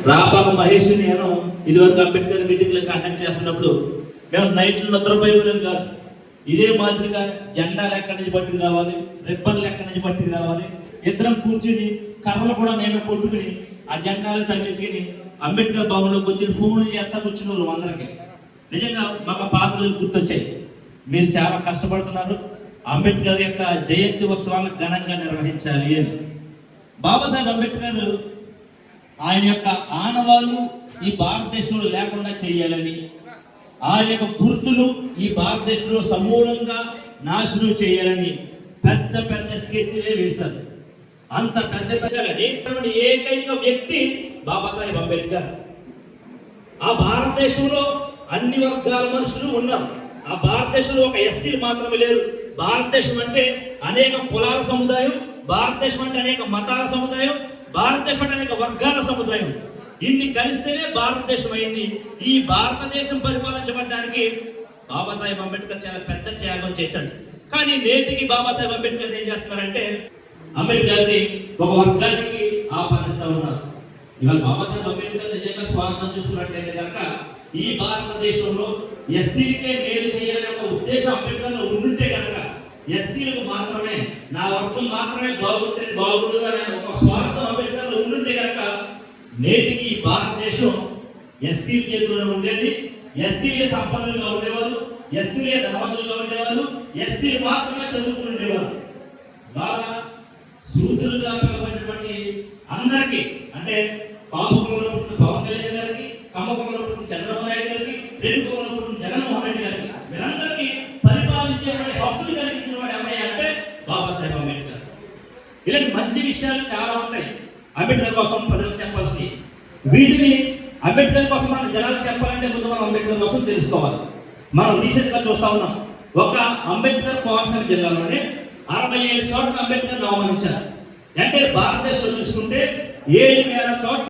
రాబాబ మహేష్ నేను ఇదివరకు అంబేద్కర్ మీటింగ్లో కండక్ట్ చేస్తున్నప్పుడు మేము నైట్లు నిద్రపోయేవాళ్ళం కాదు. ఇదే మాదిరిగా జెండాలు ఎక్కడి నుంచి పట్టుకు రావాలి, రిబ్బన్లు ఎక్కడి నుంచి పట్టుకు రావాలి, ఇద్దరం కూర్చుని కర్రలు కూడా మేమే కొట్టుకుని ఆ జెండాలు తగ్గించుకుని అంబేద్కర్ భవన్లోకి వచ్చి ఫోన్లు చేస్తా కూర్చున్న వాళ్ళు అందరికీ. నిజంగా మాకు పాత రోజులు గుర్తొచ్చాయి. మీరు చాలా కష్టపడుతున్నారు, అంబేద్కర్ యొక్క జయంతి ఉత్సవాలను ఘనంగా నిర్వహించాలి అని. బాబాసాహెబ్ అంబేద్కర్ ఆయన యొక్క ఆనవాళ్ళు ఈ భారతదేశంలో లేకుండా చేయాలని, ఆయన యొక్క గుర్తులు ఈ భారతదేశంలో సమూలంగా నాశనం చేయాలని పెద్ద పెద్ద స్కెచ్లే వేశారు. అంత పెద్ద పెద్ద ఏకైక వ్యక్తి బాబాసాహెబ్ అంబేద్కర్. ఆ భారతదేశంలో అన్ని వర్గాల మనుషులు ఉన్నారు. ఆ భారతదేశంలో ఒక ఎస్సీలు మాత్రమే లేరు. భారతదేశం అంటే అనేక కులాల సముదాయం, భారతదేశం అంటే అనేక మతాల సముదాయం, భారతదేశం అంటే అనేక వర్గాల సముదాయం. ఇన్ని కలిస్తేనే భారతదేశం అయింది. ఈ భారతదేశం పరిపాలించబడడానికి బాబాసాహెబ్ అంబేద్కర్ చాలా పెద్ద త్యాగం చేశాడు. కానీ నేటికి బాబాసాహెబ్ అంబేద్కర్ ఏం చేస్తున్నారంటే అంబేద్కర్ని ఒక వర్గానికి ఆపాదిస్తూ ఉన్నారు. ఇవాళ బాబాసాహెబ్ అంబేద్కర్ నిజంగా స్వార్థం చూసుకున్నట్లయితే కనుక ఈ భారతదేశంలో ఎస్సీలకే మేలు చేయాలనే ఒక ఉద్దేశం అంబేద్కర్లో ఉండుంటే కనుక ఎస్సీలకు మాత్రమే, నా వర్గం మాత్రమే బాగుండు అనే ఒక స్వార్థం అంబేద్కర్లో ఉండుంటే కనుక నేటికి ఈ భారతదేశం ఎస్సీల చేతిలోనే ఉండేది. ఎస్సీలే సంపన్నులుగా ఉండేవారు, ఎస్సీలే ధనవంతులుగా ఉండేవారు, ఎస్సీలు మాత్రమే చదువుకుని ఉండేవారు. బాగా శూద్రులుగా పిలవబడినటువంటి అందరికీ, అంటే కాపుకులలో పుట్టిన పవన్ కళ్యాణ్ గారికి, కమ్మకులలో పుట్టిన చంద్రబాబు నాయుడు గారికి, రెడ్డికులలో పుట్టిన జగన్మోహన్ రెడ్డి గారికి, వీరందరికీ పరిపాలించేటువంటి హక్కులు కలిగించిన వాడు ఎవరయ్యా అంటే బాబాసాహెబ్ అంబేద్కర్. ఇలాంటి మంచి విషయాలు చాలా ఉన్నాయి అంబేద్కర్ కోసం ప్రజలకు చెప్పాల్సి. వీటిని అంబేద్కర్ కోసం మన జనాలు చెప్పాలంటే ముందు మనం అంబేద్కర్ కోసం తెలుసుకోవాలి. మనం రీసెంట్ గా చూస్తా ఉన్నాం, ఒక అంబేద్కర్ కోనసీమ జిల్లాలోనే 67 చోట్ల అంబేద్కర్ అవమానించారు. అంటే భారతదేశంలో చూసుకుంటే 7,000 చోట్ల